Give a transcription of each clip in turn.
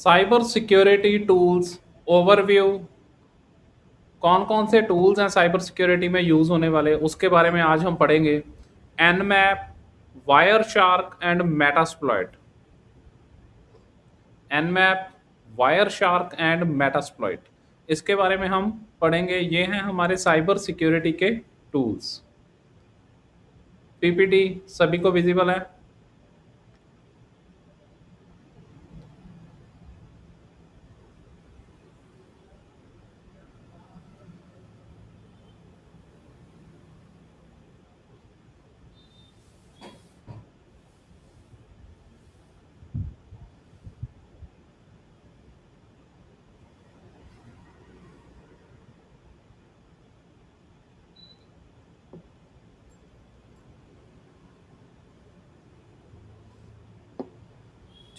Cyber security tools overview. कौन कौन से टूल्स हैं साइबर सिक्योरिटी में यूज़ होने वाले, उसके बारे में आज हम पढ़ेंगे। Nmap, wire shark and Metasploit. Nmap, wire shark and Metasploit, इसके बारे में हम पढ़ेंगे। ये हैं हमारे साइबर सिक्योरिटी के टूल्स। पीपीटी सभी को विजिबल है?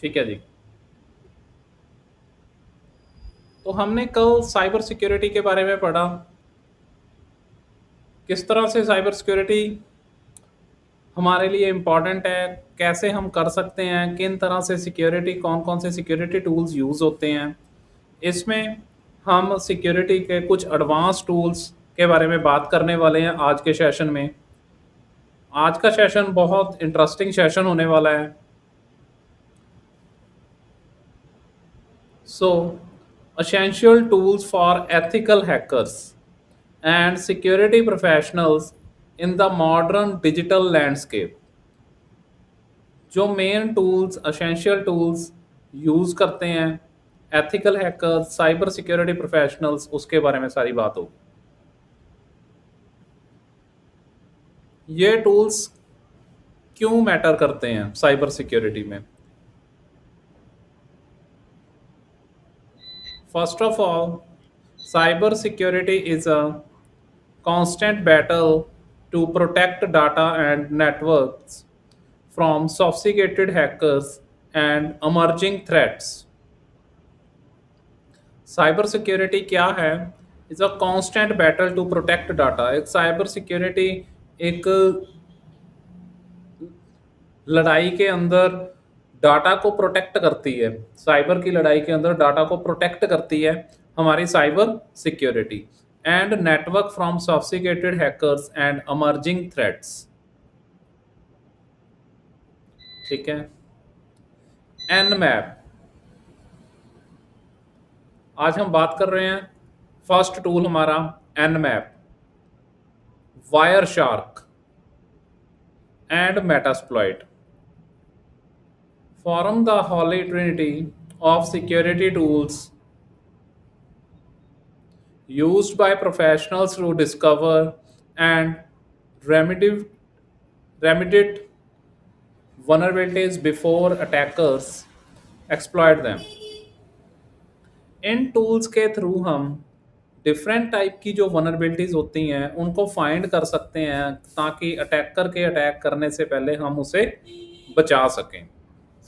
ठीक है जी। तो हमने कल साइबर सिक्योरिटी के बारे में पढ़ा, किस तरह से साइबर सिक्योरिटी हमारे लिए इम्पॉर्टेंट है, कैसे हम कर सकते हैं, किन तरह से सिक्योरिटी, कौन कौन से सिक्योरिटी टूल्स यूज़ होते हैं। इसमें हम सिक्योरिटी के कुछ एडवांस टूल्स के बारे में बात करने वाले हैं आज के सेशन में। आज का सेशन बहुत इंटरेस्टिंग सेशन होने वाला है। सो essential tools for ethical hackers and security professionals in the modern digital landscape। जो main tools, essential tools use करते हैं ethical hackers, cyber security professionals, उसके बारे में सारी बात होगी। ये टूल्स क्यों मैटर करते हैं साइबर सिक्योरिटी में? First of all, cyber security is a constant battle to protect data and networks from sophisticated hackers and emerging threats। Cyber security क्या है? Is a constant battle to protect data. एक cyber security एक लड़ाई के अंदर data को protect करती है। साइबर की लड़ाई के अंदर डाटा को प्रोटेक्ट करती है हमारी cyber security, and network from sophisticated hackers and emerging threats. ठीक है। एनमैप, आज हम बात कर रहे हैं फर्स्ट टूल हमारा Nmap, wire shark and Metasploit form the holy trinity of security tools used by professionals to discover and remediate vulnerabilities before attackers exploit them। In tools के थ्रू हम डिफरेंट टाइप की जो vulnerabilities होती हैं उनको find कर सकते हैं, ताकि अटैकर के अटैक करने से पहले हम उसे बचा सकें।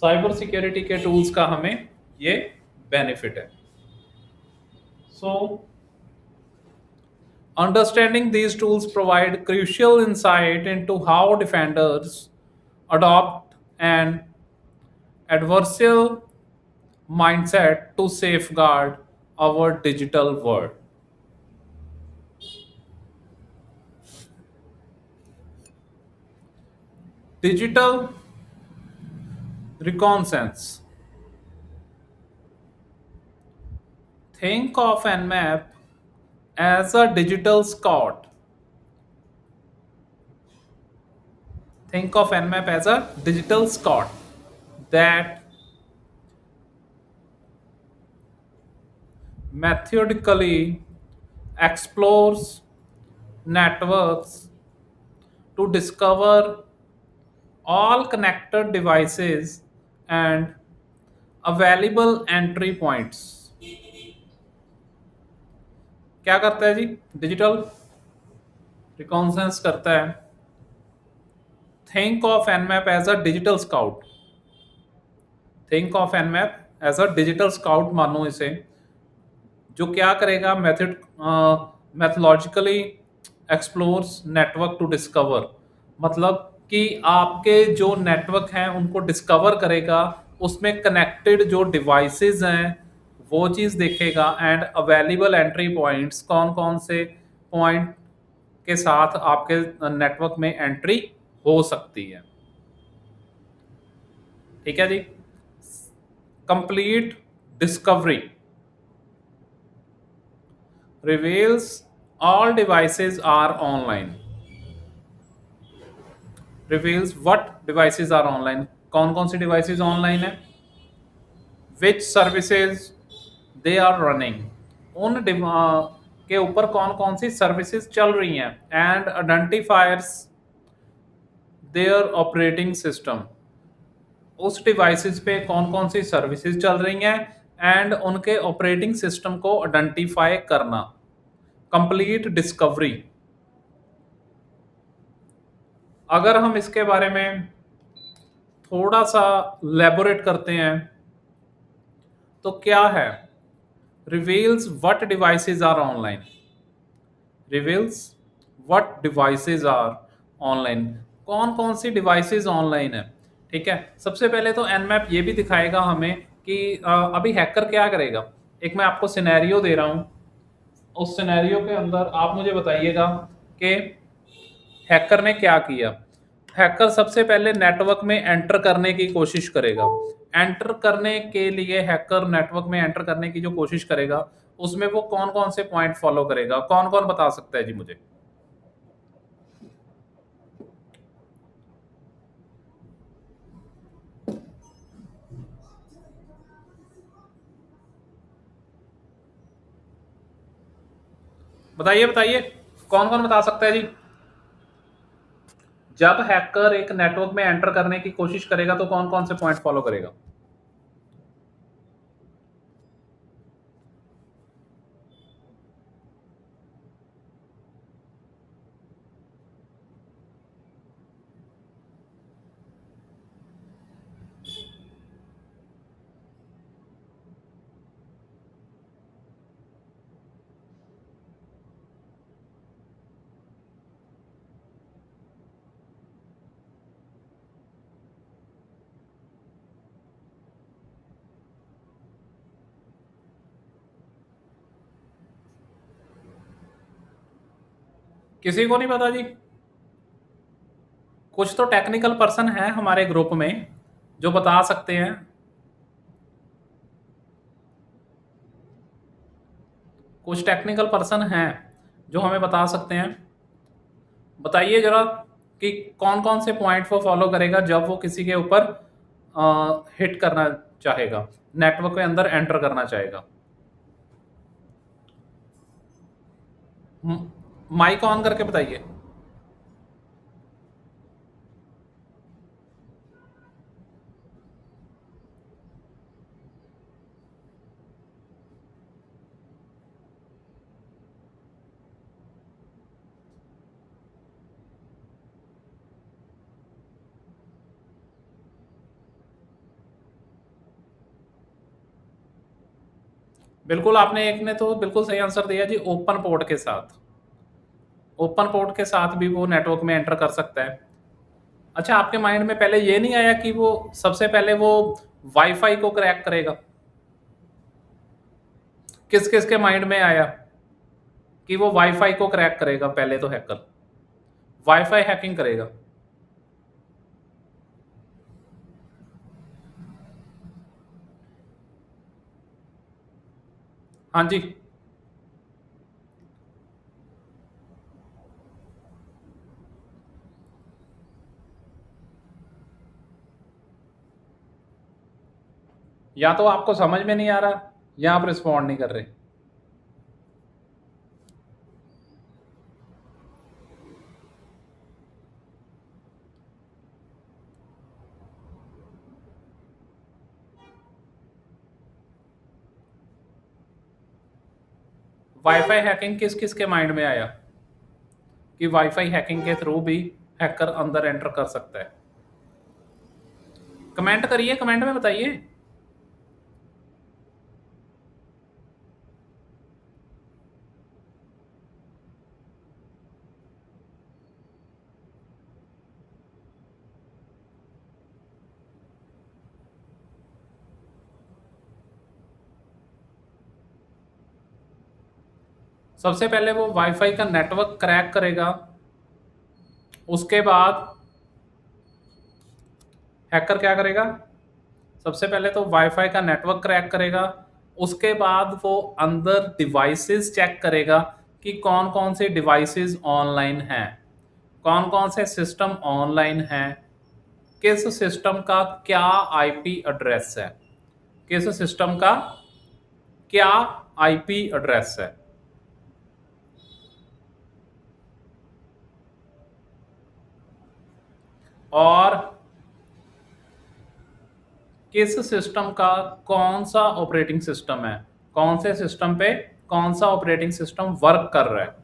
साइबर सिक्योरिटी के टूल्स का हमें ये बेनिफिट है। So understanding these tools provide crucial insight into how defenders adopt an adversarial mindset to safeguard our digital world। Digital reconnaissance, think of Nmap as a digital scout। Think of Nmap as a digital scout that methodically explores networks to discover all connected devices and available entry points। क्या करता है जी? Digital reconnaissance करता है। Think of Nmap as a digital scout. Think of Nmap as a digital scout मानो इसे, जो क्या करेगा? Methodologically explores network to discover, मतलब कि आपके जो नेटवर्क हैं उनको डिस्कवर करेगा, उसमें कनेक्टेड जो डिवाइसेस हैं वो चीज़ देखेगा, एंड अवेलेबल एंट्री पॉइंट्स, कौन कौन से पॉइंट के साथ आपके नेटवर्क में एंट्री हो सकती है। ठीक है जी। Complete discovery reveals all devices are online. Reveals what devices are online, कौन कौन सी डिवाइसेस ऑनलाइन है, which services they are running, उन के ऊपर कौन कौन सी सर्विसेज चल रही हैं, and identifiers their operating system, उस डिवाइसेस पे कौन कौन सी सर्विसेज चल रही हैं एंड उनके ऑपरेटिंग सिस्टम को आइडेंटिफाई करना। Complete discovery. अगर हम इसके बारे में थोड़ा सा लेबोरेट करते हैं तो क्या है, reveals what devices are online, reveals what devices are online, कौन कौन सी डिवाइसेस ऑनलाइन है। ठीक है, सबसे पहले तो एनमैप ये भी दिखाएगा हमें कि अभी हैकर क्या करेगा। एक मैं आपको सिनेरियो दे रहा हूँ, उस सिनेरियो के अंदर आप मुझे बताइएगा कि हैकर ने क्या किया। हैकर सबसे पहले नेटवर्क में एंटर करने की कोशिश करेगा। एंटर करने के लिए हैकर नेटवर्क में एंटर करने की जो कोशिश करेगा उसमें वो कौन कौन से पॉइंट फॉलो करेगा, कौन कौन बता सकता है जी मुझे। बताइए बताइए, कौन कौन बता सकता है जी। जब हैकर एक नेटवर्क में एंटर करने की कोशिश करेगा तो कौन कौन से पॉइंट फॉलो करेगा। किसी को नहीं पता जी। कुछ तो टेक्निकल पर्सन है हमारे ग्रुप में जो बता सकते हैं। कुछ टेक्निकल पर्सन हैं जो हमें बता सकते हैं। बताइए जरा कि कौन कौन से पॉइंट वो फॉलो करेगा जब वो किसी के ऊपर हिट करना चाहेगा, नेटवर्क के अंदर एंटर करना चाहेगा। माइक ऑन करके बताइए। बिल्कुल, आपने एक ने तो बिल्कुल सही आंसर दिया जी, ओपन पोर्ट के साथ। ओपन पोर्ट के साथ भी वो नेटवर्क में एंटर कर सकता है। अच्छा, आपके माइंड में पहले ये नहीं आया कि वो सबसे पहले वो वाईफाई को क्रैक करेगा। किस किस के माइंड में आया कि वो वाईफाई को क्रैक करेगा, पहले तो हैकर वाईफाई हैकिंग करेगा। हाँ जी। या तो आपको समझ में नहीं आ रहा या आप रिस्पॉन्ड नहीं कर रहे। वाईफाई हैकिंग किस किस के माइंड में आया कि वाईफाई हैकिंग के थ्रू भी हैकर अंदर एंटर कर सकता है। कमेंट करिए, कमेंट में बताइए। सबसे पहले वो वाईफाई का नेटवर्क क्रैक करेगा, उसके बाद हैकर क्या करेगा, सबसे पहले तो वाईफाई का नेटवर्क क्रैक करेगा, उसके बाद वो अंदर डिवाइसेस चेक करेगा कि कौन कौन से डिवाइसेस ऑनलाइन हैं, कौन कौन से सिस्टम ऑनलाइन हैं, किस सिस्टम का क्या आईपी एड्रेस है, किस सिस्टम का क्या आईपी एड्रेस है, और किस सिस्टम का कौन सा ऑपरेटिंग सिस्टम है, कौन से सिस्टम पे कौन सा ऑपरेटिंग सिस्टम वर्क कर रहा है।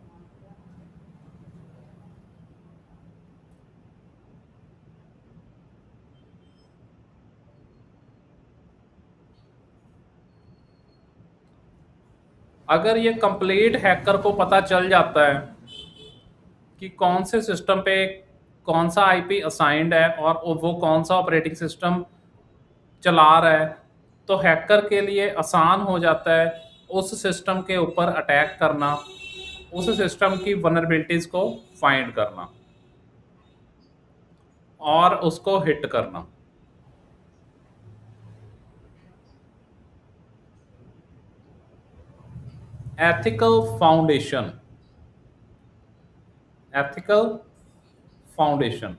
अगर ये कंप्लीट हैकर को पता चल जाता है कि कौन से सिस्टम पे कौन सा आईपी असाइंड है और वो कौन सा ऑपरेटिंग सिस्टम चला रहा है, तो हैकर के लिए आसान हो जाता है उस सिस्टम के ऊपर अटैक करना, उस सिस्टम की वनरेबिलिटीज को फाइंड करना और उसको हिट करना। Ethical foundation, ethical foundation,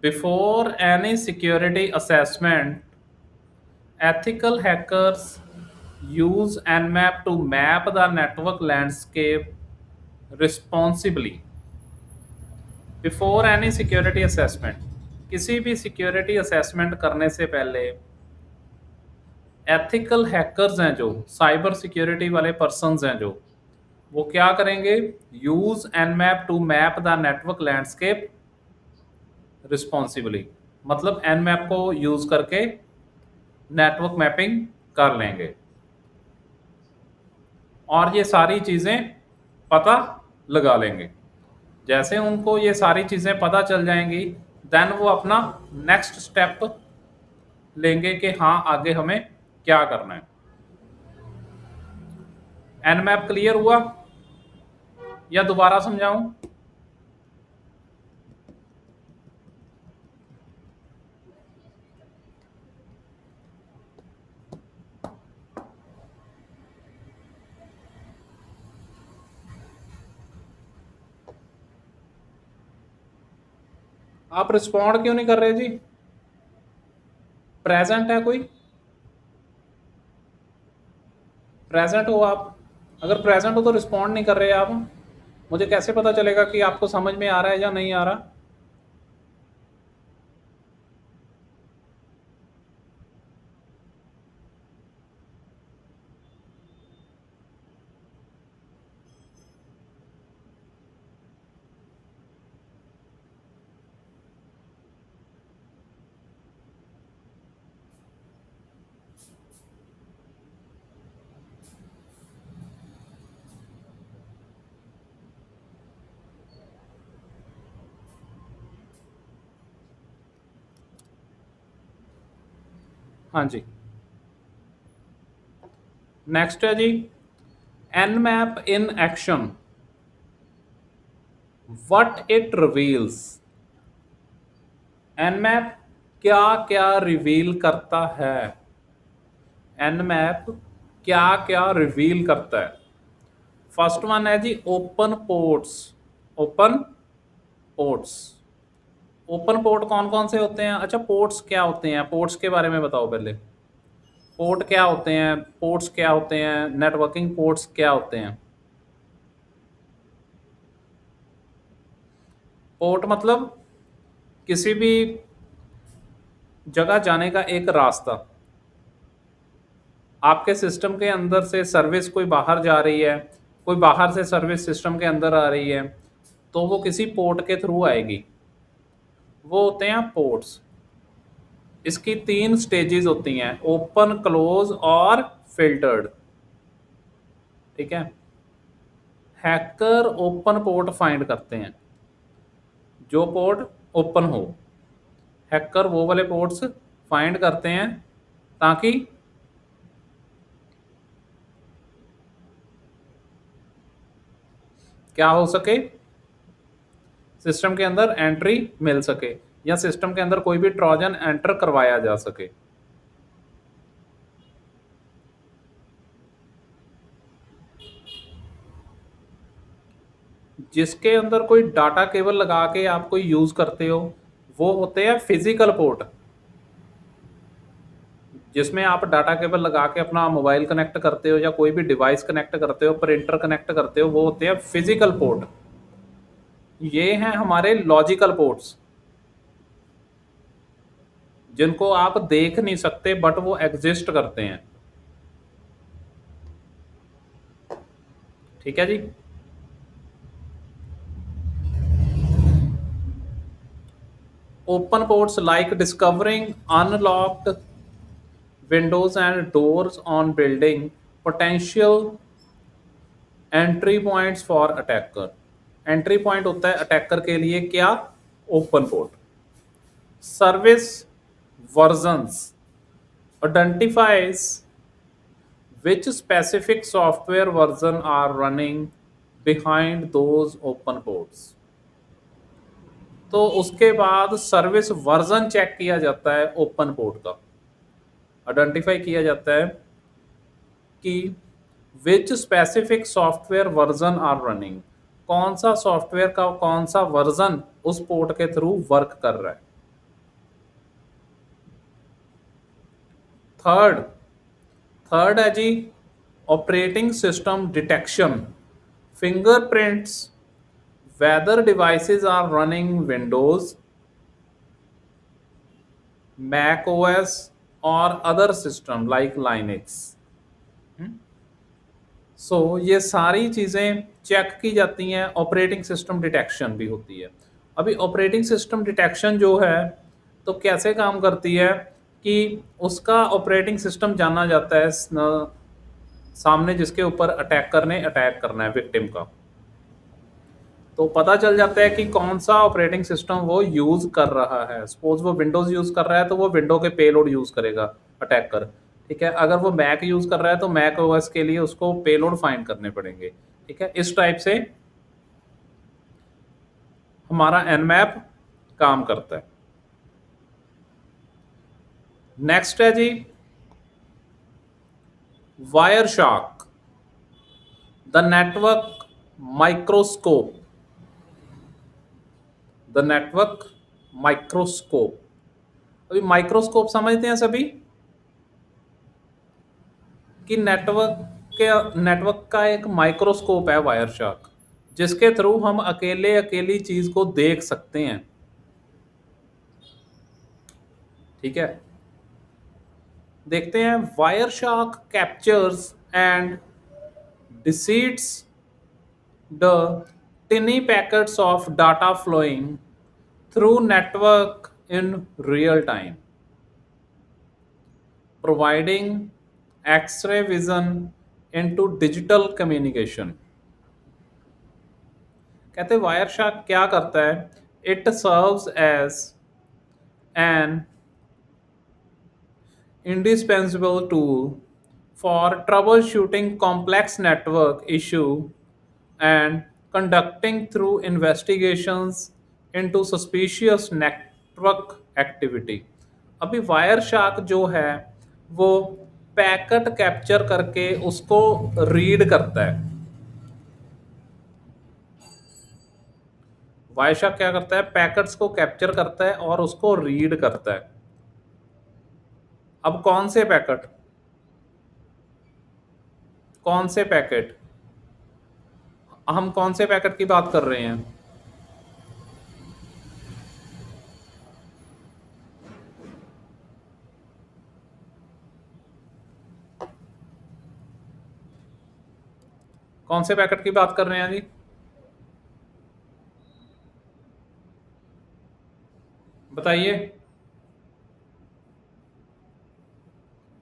before any security assessment ethical hackers use Nmap to map the network landscape responsibly before any security assessment। किसी भी सिक्योरिटी असेसमेंट करने से पहले एथिकल हैकर्स हैं जो साइबर सिक्योरिटी वाले पर्सन्स हैं जो वो क्या करेंगे, use Nmap to map the network landscape responsibly, मतलब Nmap को यूज करके नेटवर्क मैपिंग कर लेंगे और ये सारी चीज़ें पता लगा लेंगे। जैसे उनको ये सारी चीज़ें पता चल जाएंगी, देन वो अपना नेक्स्ट स्टेप लेंगे कि हाँ आगे हमें क्या करना है। Nmap क्लियर हुआ या दोबारा समझाऊं? आप रिस्पॉन्ड क्यों नहीं कर रहे जी? प्रेजेंट है कोई? प्रेजेंट हो आप? अगर प्रेजेंट हो तो रिस्पॉन्ड नहीं कर रहे आप, मुझे कैसे पता चलेगा कि आपको समझ में आ रहा है या नहीं आ रहा? हाँ जी, नेक्स्ट है जी Nmap in action, what it reveals. Nmap क्या क्या रिवील करता है? Nmap क्या क्या रिवील करता है? फर्स्ट वन है जी open ports. Open ports, open port कौन कौन से होते हैं? अच्छा, पोर्ट्स क्या होते हैं, पोर्ट्स के बारे में बताओ पहले। पोर्ट क्या होते हैं, पोर्ट्स क्या होते हैं, नेटवर्किंग पोर्ट्स क्या होते हैं? पोर्ट मतलब किसी भी जगह जाने का एक रास्ता। आपके सिस्टम के अंदर से सर्विस कोई बाहर जा रही है, कोई बाहर से सर्विस सिस्टम के अंदर आ रही है, तो वो किसी पोर्ट के थ्रू आएगी, वो होते हैं पोर्ट्स। इसकी तीन स्टेजेस होती हैं, ओपन, क्लोज और फिल्टर्ड। ठीक है, हैकर ओपन पोर्ट फाइंड करते हैं, जो पोर्ट ओपन हो, हैकर वो वाले पोर्ट्स फाइंड करते हैं ताकि क्या हो सके, सिस्टम के अंदर एंट्री मिल सके या सिस्टम के अंदर कोई भी ट्रोजन एंटर करवाया जा सके। जिसके अंदर कोई डाटा केबल लगा के आप कोई यूज करते हो वो होते हैं फिजिकल पोर्ट। जिसमें आप डाटा केबल लगा के अपना मोबाइल कनेक्ट करते हो या कोई भी डिवाइस कनेक्ट करते हो, प्रिंटर कनेक्ट करते हो, वो होते हैं फिजिकल पोर्ट। ये हैं हमारे लॉजिकल पोर्ट्स, जिनको आप देख नहीं सकते बट वो एग्जिस्ट करते हैं। ठीक है जी। Open ports like discovering unlocked windows and doors on building potential entry points for attacker। Entry point होता है अटैकर के लिए क्या? Open port. Service versions identifies which specific software version are running behind those open ports। तो उसके बाद service version check किया जाता है ओपन पोर्ट का, आइडेंटिफाई किया जाता है कि which specific software version are running, कौन सा सॉफ्टवेयर का कौन सा वर्जन उस पोर्ट के थ्रू वर्क कर रहा है। थर्ड थर्ड है जी operating system detection, fingerprints whether devices are running Windows, Mac OS or other system like Linux। ये सारी चीज़ें चेक की जाती हैं। ऑपरेटिंग सिस्टम डिटेक्शन भी होती है। अभी ऑपरेटिंग सिस्टम डिटेक्शन जो है तो कैसे काम करती है कि उसका ऑपरेटिंग सिस्टम जाना जाता है सामने जिसके ऊपर अटैकर ने अटैक करना है विक्टिम का, तो पता चल जाता है कि कौन सा ऑपरेटिंग सिस्टम वो यूज़ कर रहा है। सपोज वो विंडोज़ यूज़ कर रहा है तो वो विंडो के पेलोड यूज़ करेगा अटैकर। ठीक है, अगर वो मैक यूज़ कर रहा है तो मैक ओएस के लिए उसको पेलोड फाइंड करने पड़ेंगे। ठीक है, इस टाइप से हमारा एनमैप काम करता है। नेक्स्ट है जी Wireshark, the network microscope. The network microscope, अभी माइक्रोस्कोप समझते हैं सभी कि नेटवर्क का एक माइक्रोस्कोप है वायर शॉक, जिसके थ्रू हम अकेले अकेली चीज को देख सकते हैं। ठीक है, देखते हैं। Wireshark captures and dissects the tiny packets of data flowing through network in real time, providing X-ray vision into digital communication। कहते वायर शॉक क्या करता है? It serves as an indispensable tool for troubleshooting complex network issue and conducting through investigations into suspicious network activity। अभी wire shock जो है वो packet capture करके उसको रीड करता है। वायर शॉक क्या करता है? पैकेट्स को कैप्चर करता है और उसको रीड करता है। अब कौन से पैकेट? कौन से पैकेट? हम कौन से पैकेट की बात कर रहे हैं? कौन से पैकेट की बात कर रहे हैं जी? बताइए,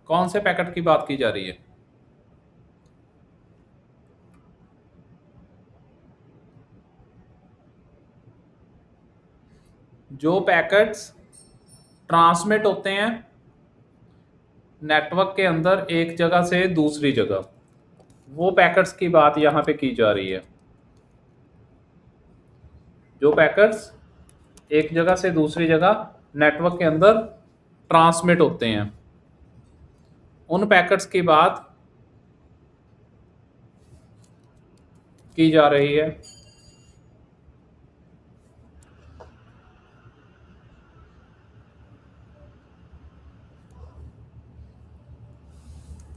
कौन से पैकेट की बात की जा रही है? जो पैकेट्स ट्रांसमिट होते हैं नेटवर्क के अंदर एक जगह से दूसरी जगह, वो पैकेट्स की बात यहाँ पे की जा रही है। जो पैकेट्स एक जगह से दूसरी जगह नेटवर्क के अंदर ट्रांसमिट होते हैं, उन पैकेट्स की बात की जा रही है।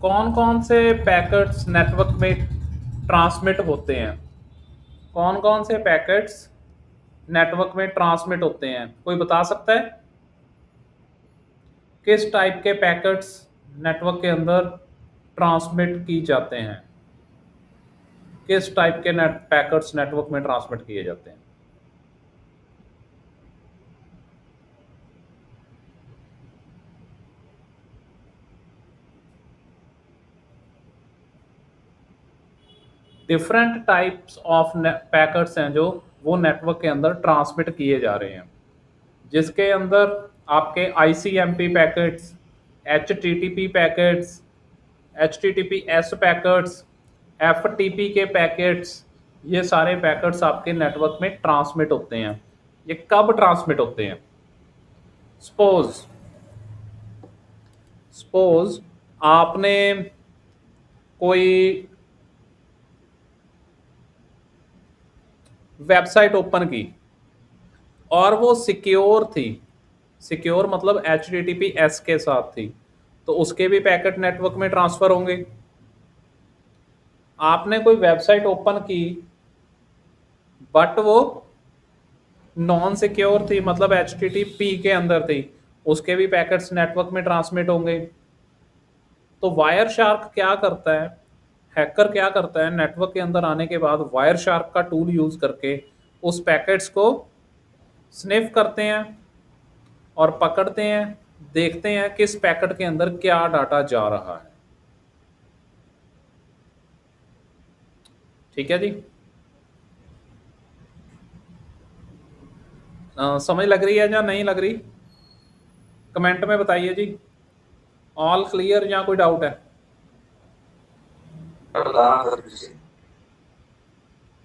कौन कौन से पैकेट्स नेटवर्क में ट्रांसमिट होते हैं? कौन कौन से पैकेट्स नेटवर्क में ट्रांसमिट होते हैं, कोई बता सकता है? किस टाइप के पैकेट्स नेटवर्क के अंदर ट्रांसमिट की जाते हैं? किस टाइप के पैकेट्स नेटवर्क में ट्रांसमिट किए जाते हैं? डिफरेंट टाइप्स ऑफ पैकेट्स हैं जो वो नेटवर्क के अंदर ट्रांसमिट किए जा रहे हैं, जिसके अंदर आपके ICMP packets, HTTP packets, HTTPS packets, FTP के पैकेट्स, ये सारे पैकेट्स आपके नेटवर्क में ट्रांसमिट होते हैं। ये कब ट्रांसमिट होते हैं? सपोज सपोज आपने कोई वेबसाइट ओपन की और वो सिक्योर थी, सिक्योर मतलब HTTPS के साथ थी, तो उसके भी पैकेट नेटवर्क में ट्रांसफर होंगे। आपने कोई वेबसाइट ओपन की बट वो नॉन सिक्योर थी, मतलब HTTP के अंदर थी, उसके भी पैकेट्स नेटवर्क में ट्रांसमिट होंगे। तो वायर शार्क क्या करता है, हैकर क्या करता है, नेटवर्क के अंदर आने के बाद वायर शार्क का टूल यूज करके उस पैकेट्स को स्निफ करते हैं और पकड़ते हैं, देखते हैं किस पैकेट के अंदर क्या डाटा जा रहा है। ठीक है जी। समझ लग रही है या नहीं लग रही? कमेंट में बताइए जी। ऑल क्लियर या कोई डाउट है?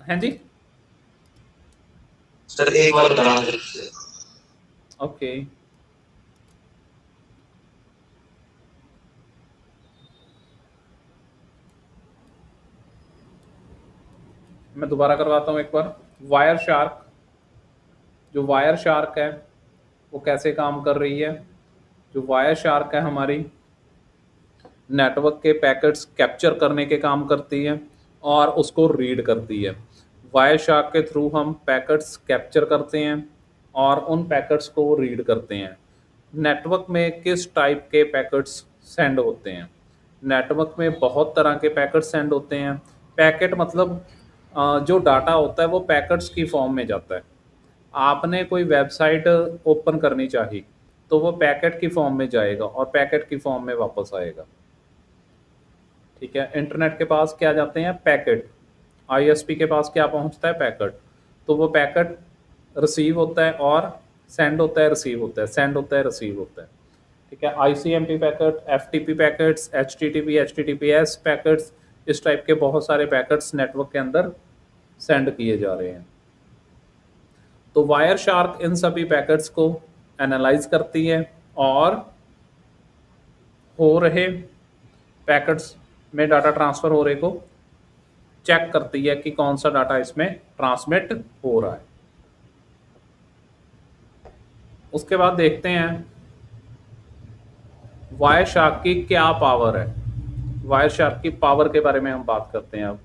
हैं जी? सर एक बार बताना। ओके, मैं दोबारा करवाता हूँ एक बार। वायर शार्क, जो वायर शार्क है वो कैसे काम कर रही है? जो वायर शार्क है हमारी नेटवर्क के पैकेट्स कैप्चर करने के काम करती है और उसको रीड करती है। वायर शार्क के थ्रू हम पैकेट्स कैप्चर करते हैं और उन पैकेट्स को रीड करते हैं। नेटवर्क में किस टाइप के पैकेट्स सेंड होते हैं? नेटवर्क में बहुत तरह के पैकेट सेंड होते हैं। पैकेट मतलब जो डाटा होता है वो पैकेट्स की फॉर्म में जाता है। आपने कोई वेबसाइट ओपन करनी चाहिए तो वो पैकेट की फॉर्म में जाएगा और पैकेट की फॉर्म में वापस आएगा। ठीक है, इंटरनेट के पास क्या जाते हैं? पैकेट। ISP के पास क्या पहुंचता है? पैकेट। तो वो पैकेट रिसीव होता है और सेंड होता है, रिसीव होता है, सेंड होता है, रिसीव होता है। ठीक है, ICMP packet, FTP packets, HTTP, HTTPS packets, इस टाइप के बहुत सारे पैकेट्स नेटवर्क के अंदर सेंड किए जा रहे हैं। तो वायर शार्क इन सभी पैकेट्स को एनालाइज करती है और हो रहे पैकेट्स में डाटा ट्रांसफ़र हो रहे को चेक करती है कि कौन सा डाटा इसमें ट्रांसमिट हो रहा है। उसके बाद देखते हैं वायर शार्क की क्या पावर है। वायर शार्क की पावर के बारे में हम बात करते हैं अब।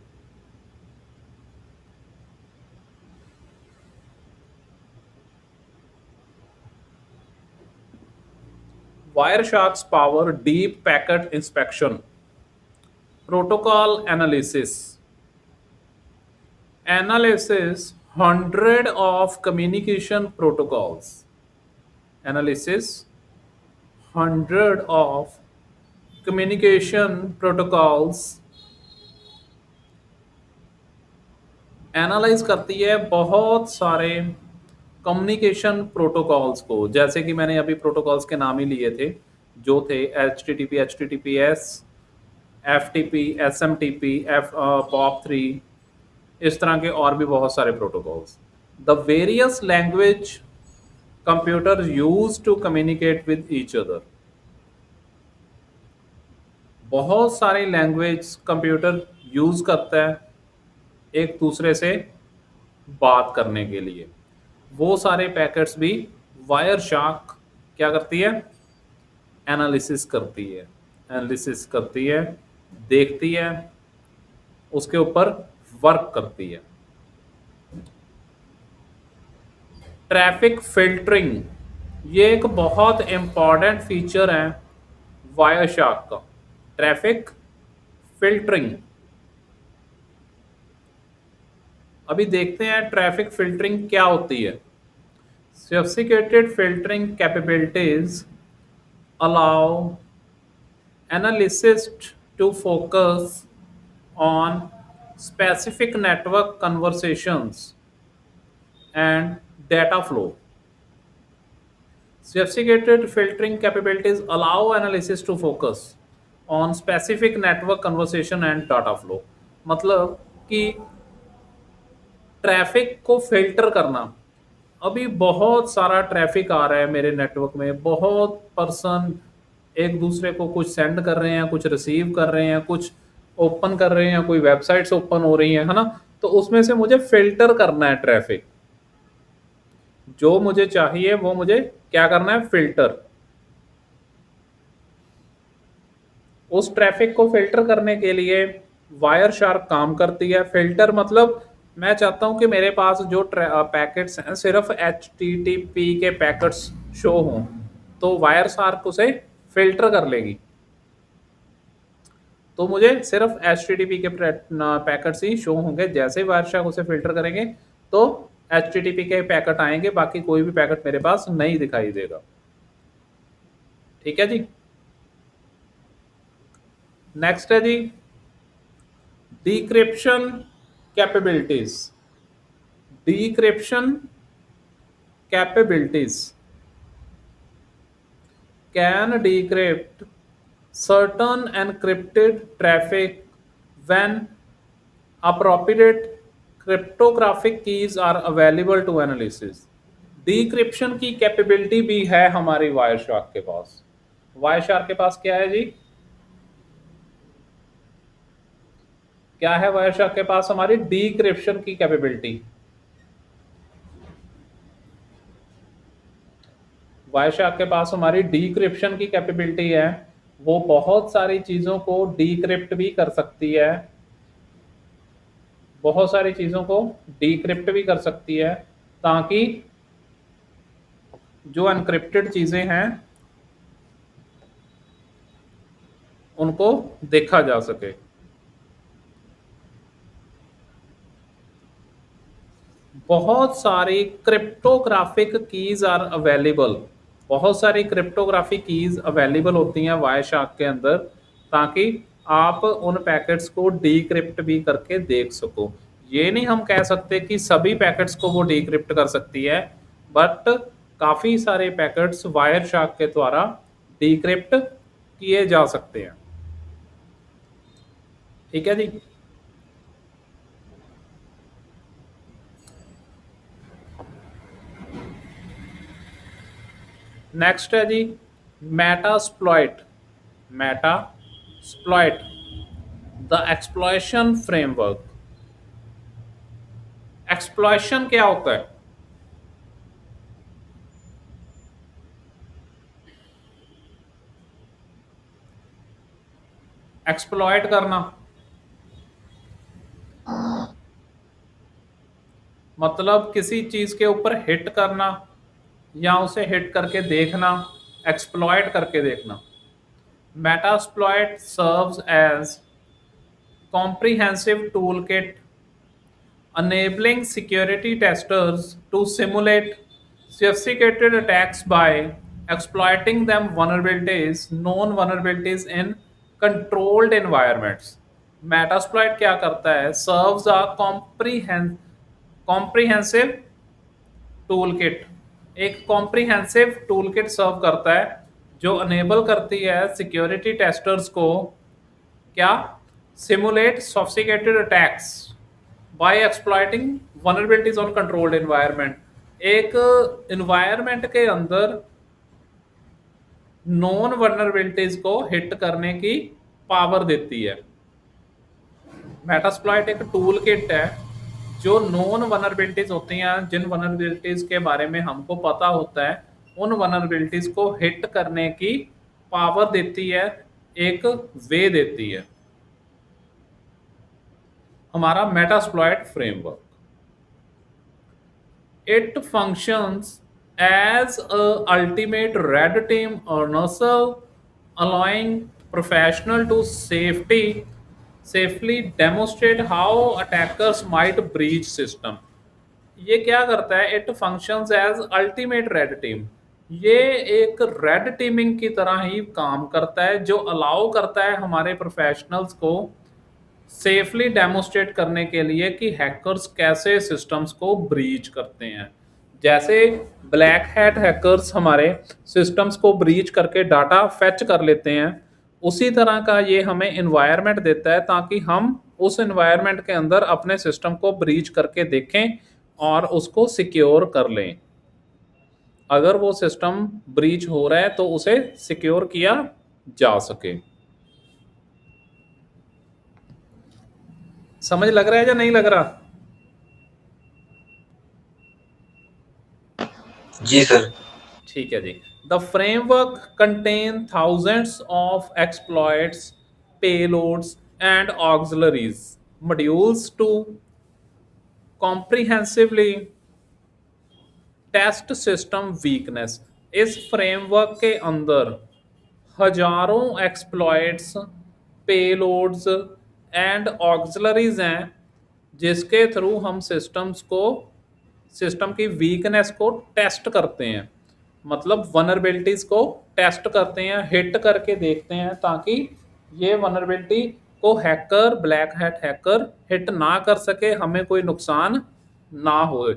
Wire sharks power: deep packet inspection, protocol analysis 100 of communication protocols, analysis 100 of communication protocols, analyse करती है बहुत सारे कम्युनिकेशन प्रोटोकॉल्स को। जैसे कि मैंने अभी प्रोटोकॉल्स के नाम ही लिए थे, जो थे HTTP, HTTPS, FTP, SMTP, POP3, इस तरह के और भी बहुत सारे protocols. The various language computer use to communicate with each other. बहुत सारी लैंग्वेज कंप्यूटर यूज करता है एक दूसरे से बात करने के लिए। वो सारे पैकेट्स भी वायर शार्क क्या करती है, एनालिसिस करती है, देखती है, उसके ऊपर वर्क करती है। ट्रैफिक फिल्टरिंग, ये एक बहुत इंपॉर्टेंट फीचर है वायर शार्क का। ट्रैफिक फिल्टरिंग, अभी देखते हैं ट्रैफिक फिल्टरिंग क्या होती है। Sophisticated filtering capabilities allow analysts to focus on specific network conversations and data flow. Sophisticated filtering capabilities allow analysis to focus on specific network conversation and data flow. मतलब कि traffic को filter करना। अभी बहुत सारा ट्रैफिक आ रहा है मेरे नेटवर्क में, बहुत पर्सन एक दूसरे को कुछ सेंड कर रहे हैं, कुछ रिसीव कर रहे हैं, कुछ ओपन कर रहे हैं, कोई वेबसाइट्स ओपन हो रही हैं, है ना। तो उसमें से मुझे फिल्टर करना है ट्रैफिक, जो मुझे चाहिए वो मुझे क्या करना है, फिल्टर। उस ट्रैफिक को फिल्टर करने के लिए वायर शार्क काम करती है। फिल्टर मतलब मैं चाहता हूं कि मेरे पास जो पैकेट्स हैं सिर्फ HTTP के पैकेट्स शो हों, तो वायर शार्क उसे फिल्टर कर लेगी। तो मुझे सिर्फ HTTP के पैकेट्स ही शो होंगे। जैसे ही वायर शार्क उसे फिल्टर करेंगे तो HTTP के पैकेट आएंगे, बाकी कोई भी पैकेट मेरे पास नहीं दिखाई देगा। ठीक है जी। नेक्स्ट है जी decryption capabilities. Decryption capabilities can decrypt certain encrypted traffic when appropriate cryptographic keys are available to analysis। Decryption की कैपेबिलिटी भी है हमारी वायर शार्क के पास। वायर शार्क के पास क्या है जी, क्या है वायर शार्क के पास, हमारी डिक्रिप्शन की कैपेबिलिटी। वायर शार्क के पास हमारी डिक्रिप्शन की कैपेबिलिटी है। वो बहुत सारी चीजों को डिक्रिप्ट भी कर सकती है, बहुत सारी चीजों को डिक्रिप्ट भी कर सकती है, ताकि जो एनक्रिप्टेड चीजें हैं उनको देखा जा सके। बहुत सारी क्रिप्टोग्राफिक कीज आर अवेलेबल, बहुत सारी क्रिप्टोग्राफिक कीज अवेलेबल होती हैं वायर शार्क के अंदर, ताकि आप उन पैकेट्स को डिक्रिप्ट भी करके देख सको। ये नहीं हम कह सकते कि सभी पैकेट्स को वो डिक्रिप्ट कर सकती है, बट काफ़ी सारे पैकेट्स वायर शार्क के द्वारा डिक्रिप्ट किए जा सकते हैं। ठीक है जी। नेक्स्ट है जी Metasploit. Metasploit the exploitation framework. Exploitation क्या होता है, एक्सप्लॉइट करना मतलब किसी चीज के ऊपर हिट करना या उसे हिट करके देखना, एक्सप्लॉइट करके देखना। Metasploit serves as comprehensive toolkit enabling security testers to simulate sophisticated attacks by exploiting them vulnerabilities, known vulnerabilities in controlled environments। Metasploit क्या करता है, serves a comprehensive tool kit, एक कॉम्प्रिहेंसिव टूल किट सर्व करता है जो enable करती है security testers को क्या, simulate sophisticated attacks by exploiting vulnerabilities on controlled environment. एक एनवायरनमेंट के अंदर नॉन वनरेबिलिटीज को हिट करने की पावर देती है। मेटास्प्लॉइट एक टूल किट है जो नॉन वनरेबिलिटीज होती हैं, जिन वनरेबिलिटीज के बारे में हमको पता होता है, उन वनरेबिलिटीज को हिट करने की पावर देती है, एक वे देती है हमारा Metasploit framework. It functions as a ultimate red team rehearsal, allowing professional to safely demonstrate how attackers might breach system। ये क्या करता है, it functions as ultimate red team. ये एक रेड टीमिंग की तरह ही काम करता है, जो अलाउ करता है हमारे प्रोफेशनल्स को सेफली डेमोस्ट्रेट करने के लिए कि हैकर्स कैसे सिस्टम्स को ब्रीच करते हैं। जैसे ब्लैक हैट हैकर्स हमारे सिस्टम्स को ब्रीच करके डाटा फेच कर लेते हैं, उसी तरह का ये हमें इन्वायरमेंट देता है ताकि हम उस इन्वायरमेंट के अंदर अपने सिस्टम को ब्रीच करके देखें और उसको सिक्योर कर लें। अगर वो सिस्टम ब्रीच हो रहा है तो उसे सिक्योर किया जा सके। समझ लग रहा है या नहीं लग रहा? जी सर। ठीक है जी। The framework contain thousands of exploits, payloads and auxiliaries modules to comprehensively test system weakness. इस फ्रेमवर्क के अंदर हजारों एक्सप्लॉइट्स, पेलोड्स एंड ऑक्सिलरीज हैं जिसके थ्रू हम सिस्टम की वीकनेस को टेस्ट करते हैं, मतलब वनरेबिलिटीज को टेस्ट करते हैं, हिट करके देखते हैं ताकि ये वनरेबिलिटी को hacker, black hat hacker hit ना कर सके, हमें कोई नुकसान ना हो,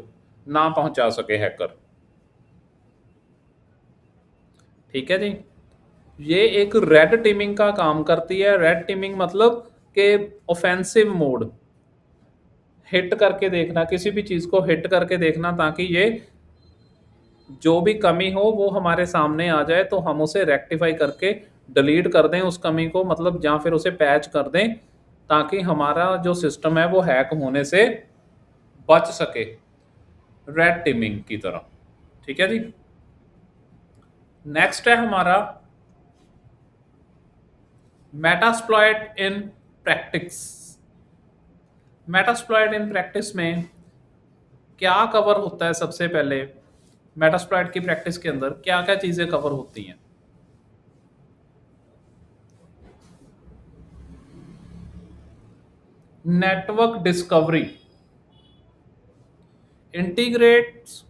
ना पहुंचा सके हैकर। ठीक है जी। ये एक रेड टीमिंग का काम करती है। रेड टीमिंग मतलब कि ऑफेंसिव मोड, हिट करके देखना, किसी भी चीज़ को हिट करके देखना ताकि ये जो भी कमी हो वो हमारे सामने आ जाए तो हम उसे रेक्टिफाई करके डिलीट कर दें उस कमी को, मतलब या फिर उसे पैच कर दें ताकि हमारा जो सिस्टम है वो हैक होने से बच सके, रेड टीमिंग की तरह। ठीक है जी। नेक्स्ट है हमारा Metasploit in practice. Metasploit in practice में क्या कवर होता है? सबसे पहले मेटास्प्लॉइट की प्रैक्टिस के अंदर क्या क्या चीजें कवर होती हैं? Network discovery integrates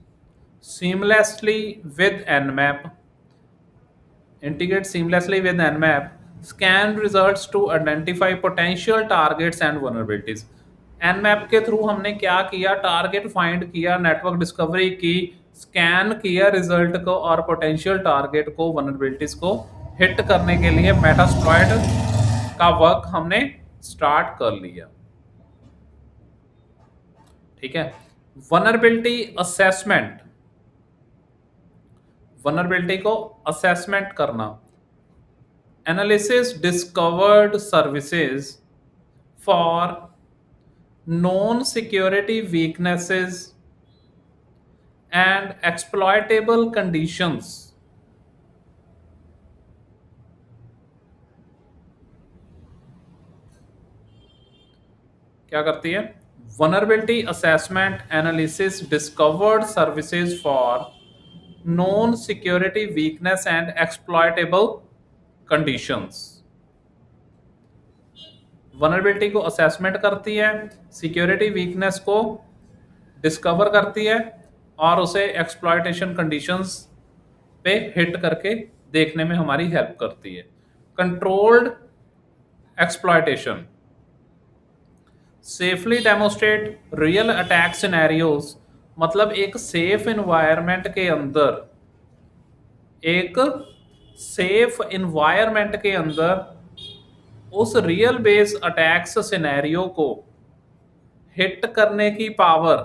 seamlessly with Nmap, scan results to identify potential targets and vulnerabilities। Nmap के थ्रू हमने क्या किया, टारगेट फाइंड किया, नेटवर्क डिस्कवरी की, स्कैन किया रिजल्ट को और पोटेंशियल टारगेट को, वनरेबिलिटीज को हिट करने के लिए मेटास्प्लॉइट का वर्क हमने स्टार्ट कर लिया। ठीक है। वनरेबिलिटी असेसमेंट, वनरेबिलिटी को असेसमेंट करना, analysis discovered services for non security weaknesses and exploitable conditions. क्या करती है? Vulnerability assessment, analysis discovered services for non security weakness and exploitable conditions. Vulnerability को असेसमेंट करती है, सिक्योरिटी वीकनेस को डिस्कवर करती है और उसे एक्सप्लॉयटेशन कंडीशंस पे हिट करके देखने में हमारी हेल्प करती है। Controlled exploitation, safely demonstrate real attack scenarios, मतलब एक सेफ एनवायरनमेंट के अंदर एक सेफ इन्वायरमेंट के अंदर उस रियल बेस अटैक्स सिनेरियो को हिट करने की power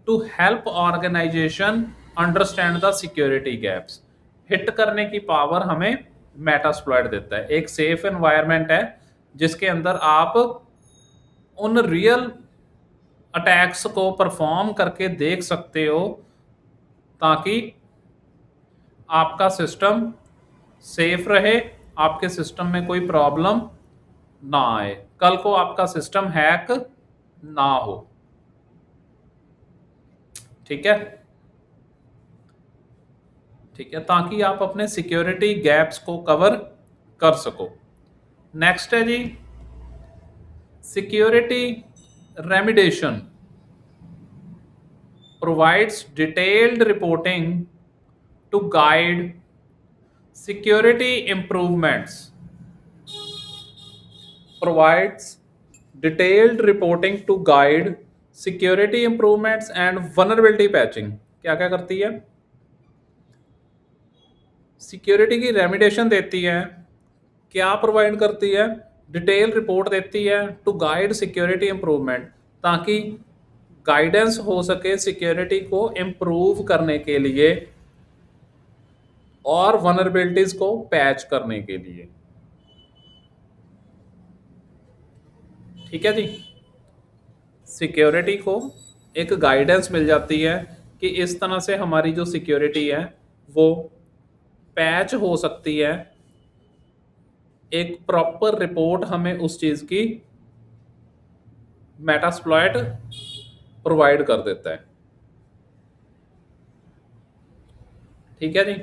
to help organisation understand the security gaps, hit करने की पावर हमें मेटास्प्लॉइट देता है। एक सेफ एनवायरनमेंट है जिसके अंदर आप उन रियल अटैक्स को परफॉर्म करके देख सकते हो ताकि आपका सिस्टम सेफ रहे, आपके सिस्टम में कोई प्रॉब्लम ना आए, कल को आपका सिस्टम हैक ना हो। ठीक है, ठीक है, ताकि आप अपने सिक्योरिटी गैप्स को कवर कर सको। नेक्स्ट है जी security remediation provides detailed reporting to guide security improvements, provides detailed reporting to guide security improvements and vulnerability patching. क्या क्या करती है? सिक्योरिटी की रेमिडिएशन देती है। क्या प्रोवाइड करती है? डिटेल रिपोर्ट देती है टू गाइड सिक्योरिटी इंप्रूवमेंट, ताकि गाइडेंस हो सके सिक्योरिटी को इम्प्रूव करने के लिए और वनरेबिलिटीज को पैच करने के लिए। ठीक है जी, सिक्योरिटी को एक गाइडेंस मिल जाती है कि इस तरह से हमारी जो सिक्योरिटी है वो पैच हो सकती है। एक प्रॉपर रिपोर्ट हमें उस चीज की मेटास्प्लॉइट प्रोवाइड कर देता है। ठीक है जी,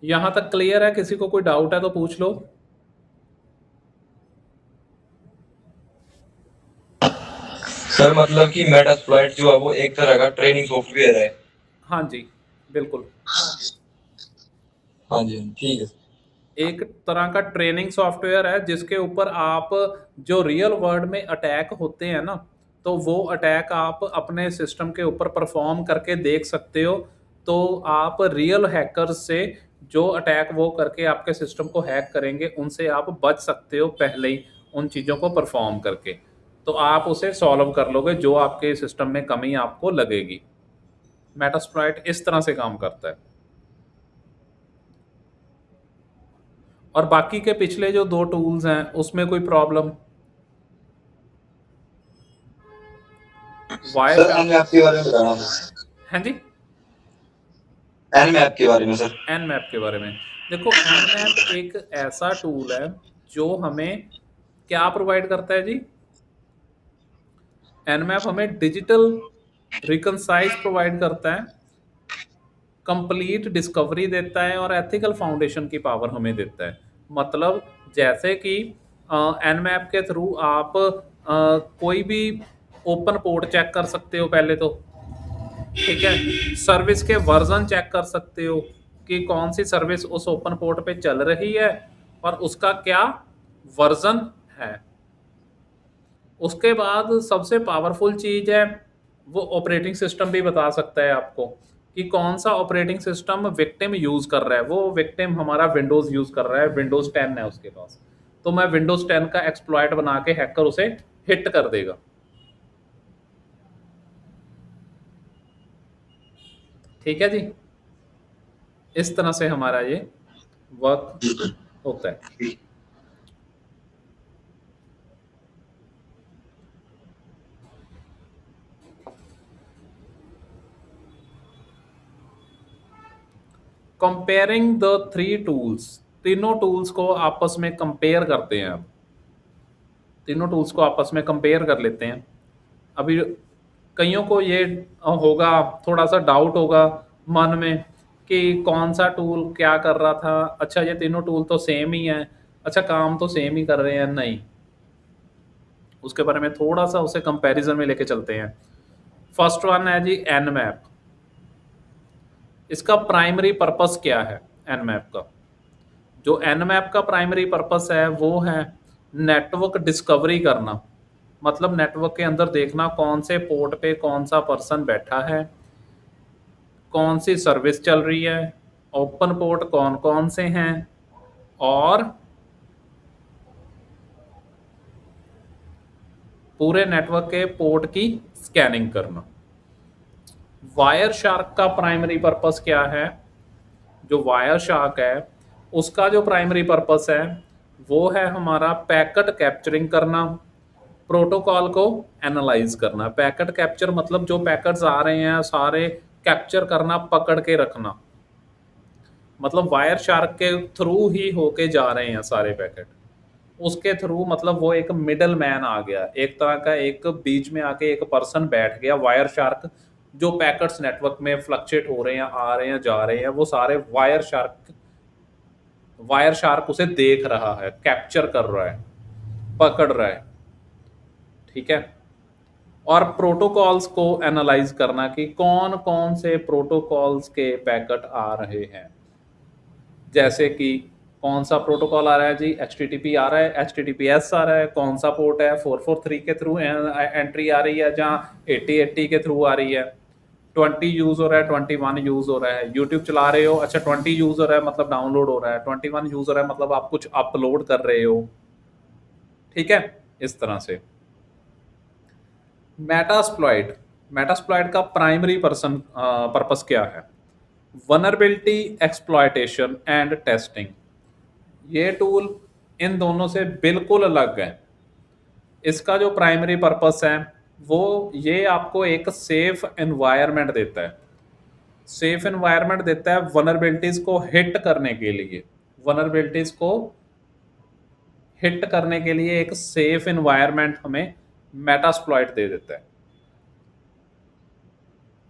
यहां तक क्लियर है? किसी को कोई डाउट है तो पूछ लो। सर मतलब कि मेटास्प्लॉइट जो है वो एक तरह का ट्रेनिंग सॉफ्टवेयर है। हाँ जी, बिल्कुल। हाँ जी, ठीक है। एक तरह का ट्रेनिंग सॉफ्टवेयर है जिसके ऊपर आप जो रियल वर्ल्ड में अटैक होते हैं ना, तो वो अटैक आप अपने सिस्टम के ऊपर परफॉर्म करके देख सकते हो। तो आप रियल हैकर्स से जो अटैक वो करके आपके सिस्टम को हैक करेंगे उनसे आप बच सकते हो पहले ही उन चीज़ों को परफॉर्म करके। तो आप उसे सॉल्व कर लोगे जो आपके सिस्टम में कमी आपको लगेगी। मेटास्प्लॉइट इस तरह से काम करता है। और बाकी के पिछले जो दो टूल्स हैं उसमें कोई प्रॉब्लम? वाई सर एनमैप के बारे में बताना सर। हाँ जी, एनमैप के बारे में सर। एन मैप के बारे में। देखो, एन मैप एक ऐसा टूल है जो हमें क्या प्रोवाइड करता है जी? एन मैप हमें डिजिटल रिकनसाइज प्रोवाइड करता है, कंप्लीट डिस्कवरी देता है और एथिकल फाउंडेशन की पावर हमें देता है। मतलब जैसे कि एन मैप के थ्रू आप कोई भी ओपन पोर्ट चेक कर सकते हो पहले तो। ठीक है, सर्विस के वर्जन चेक कर सकते हो कि कौन सी सर्विस उस ओपन पोर्ट पे चल रही है और उसका क्या वर्जन है। उसके बाद सबसे पावरफुल चीज है वो ऑपरेटिंग सिस्टम भी बता सकता है आपको कि कौन सा ऑपरेटिंग सिस्टम विक्टिम यूज कर रहा है। वो विक्टिम हमारा विंडोज यूज कर रहा है, विंडोज 10 है उसके पास, तो मैं विंडोज 10 का एक्सप्लॉइट बना के हैकर उसे हिट कर देगा। ठीक है जी, इस तरह से हमारा ये वर्क होता है। कंपेयरिंग द थ्री टूल्स, तीनों टूल्स को आपस में कंपेयर करते हैं। अब तीनों टूल्स को आपस में कंपेयर कर लेते हैं। अभी कईयों को ये होगा, थोड़ा सा डाउट होगा मन में कि कौन सा टूल क्या कर रहा था। अच्छा, ये तीनों टूल तो सेम ही हैं, अच्छा काम तो सेम ही कर रहे हैं। नहीं, उसके बारे में थोड़ा सा उसे कंपैरिजन में लेके चलते हैं। फर्स्ट वन है जी एन मैप। इसका प्राइमरी पर्पस क्या है एन मैप का? जो एन मैप का प्राइमरी पर्पस है वो है नेटवर्क डिस्कवरी करना। मतलब नेटवर्क के अंदर देखना कौन से पोर्ट पे कौन सा पर्सन बैठा है, कौन सी सर्विस चल रही है, ओपन पोर्ट कौन कौन से हैं, और पूरे नेटवर्क के पोर्ट की स्कैनिंग करना। वायर शार्क का प्राइमरी पर्पस क्या है? जो वायर शार्क है उसका जो प्राइमरी पर्पस है वो है हमारा पैकेट कैप्चरिंग करना, प्रोटोकॉल को एनालाइज करना। पैकेट कैप्चर मतलब जो पैकेट्स आ रहे हैं सारे कैप्चर करना, पकड़ के रखना। मतलब वायर शार्क के थ्रू ही होके जा रहे हैं सारे पैकेट, उसके थ्रू। मतलब वो एक मिडल मैन आ गया, एक तरह का, एक बीच में आके एक पर्सन बैठ गया। वायर शार्क जो पैकेट्स नेटवर्क में फ्लक्चुएट हो रहे हैं, आ रहे हैं, जा रहे हैं, वो सारे वायर शार्क उसे देख रहा है, कैप्चर कर रहा है, पकड़ रहा है। ठीक है। और प्रोटोकॉल्स को एनालाइज करना कि कौन कौन से प्रोटोकॉल्स के पैकेट आ रहे हैं। जैसे कि कौन सा प्रोटोकॉल आ रहा है जी, HTTP आ रहा है, HTTPS आ रहा है, कौन सा पोर्ट है, 443 के थ्रू एंट्री आ रही है, जहाँ 8080 के थ्रू आ रही है, 20 यूज हो रहा है, 21 यूज हो रहा है। यूट्यूब चला रहे हो, अच्छा 20 यूज हो रहा है मतलब डाउनलोड हो रहा है, 21 यूज हो रहा है मतलब आप कुछ अपलोड कर रहे हो। ठीक है, इस तरह से। मेटास्प्लॉइट, मेटास्प्लॉइट का प्राइमरी पर्पस क्या है? Vulnerability exploitation and testing. ये टूल इन दोनों से बिल्कुल अलग है। इसका जो प्राइमरी पर्पस है वो ये आपको एक सेफ एनवायरनमेंट देता है, सेफ एनवायरनमेंट देता है वनरेबिलिटीज को हिट करने के लिए। वनरेबिलिटीज को हिट करने के लिए एक सेफ एनवायरनमेंट हमें मेटास्प्लॉइट दे देता है।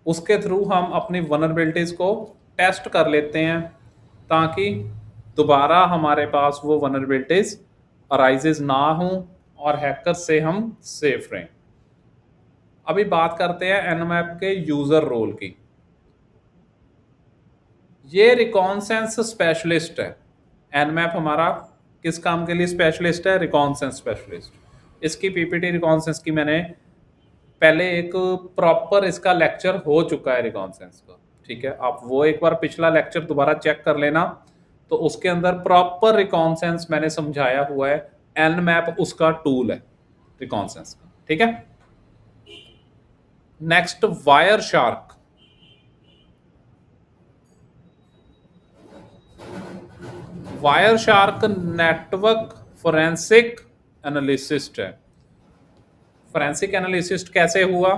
उसके थ्रू हम अपनी वनरेबिलिटीज को टेस्ट कर लेते हैं ताकि दोबारा हमारे पास वो वनरेबिलिटीज अराइजेज ना हो और हैकर से हम सेफ रहें। अभी बात करते हैं एनमैप के यूजर रोल की। ये रिकॉन्सेंस स्पेशलिस्ट है। एनमैप हमारा किस काम के लिए स्पेशलिस्ट है? Reconnaissance specialist. इसकी पीपीटी रिकॉन्सेंस की मैंने पहले एक प्रॉपर इसका लेक्चर हो चुका है रिकॉन्सेंस का। ठीक है, आप वो एक बार पिछला लेक्चर दोबारा चेक कर लेना, तो उसके अंदर प्रॉपर रिकॉन्सेंस मैंने समझाया हुआ है। एनमैप उसका टूल है रिकॉन्सेंस का। ठीक है। Next, wire shark. Wire shark network forensic analyst है। फोरेंसिक एनालिसिस्ट कैसे हुआ?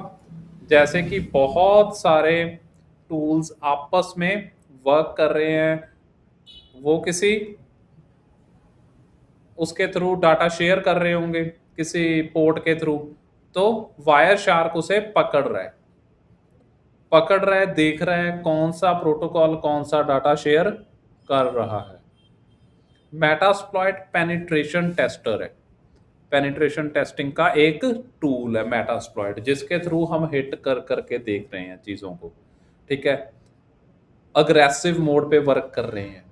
जैसे कि बहुत सारे टूल्स आपस में वर्क कर रहे हैं, वो किसी उसके थ्रू डाटा शेयर कर रहे होंगे किसी पोर्ट के थ्रू, तो वायर शार्क उसे पकड़ रहा है, देख रहा है कौन सा प्रोटोकॉल कौन सा डाटा शेयर कर रहा है। मेटास्प्लॉइट पेनिट्रेशन टेस्टर है। पेनिट्रेशन टेस्टिंग का एक टूल है मेटास्प्लॉइट, जिसके थ्रू हम हिट कर करके देख रहे हैं चीजों को। ठीक है, अग्रेसिव मोड पे वर्क कर रहे हैं,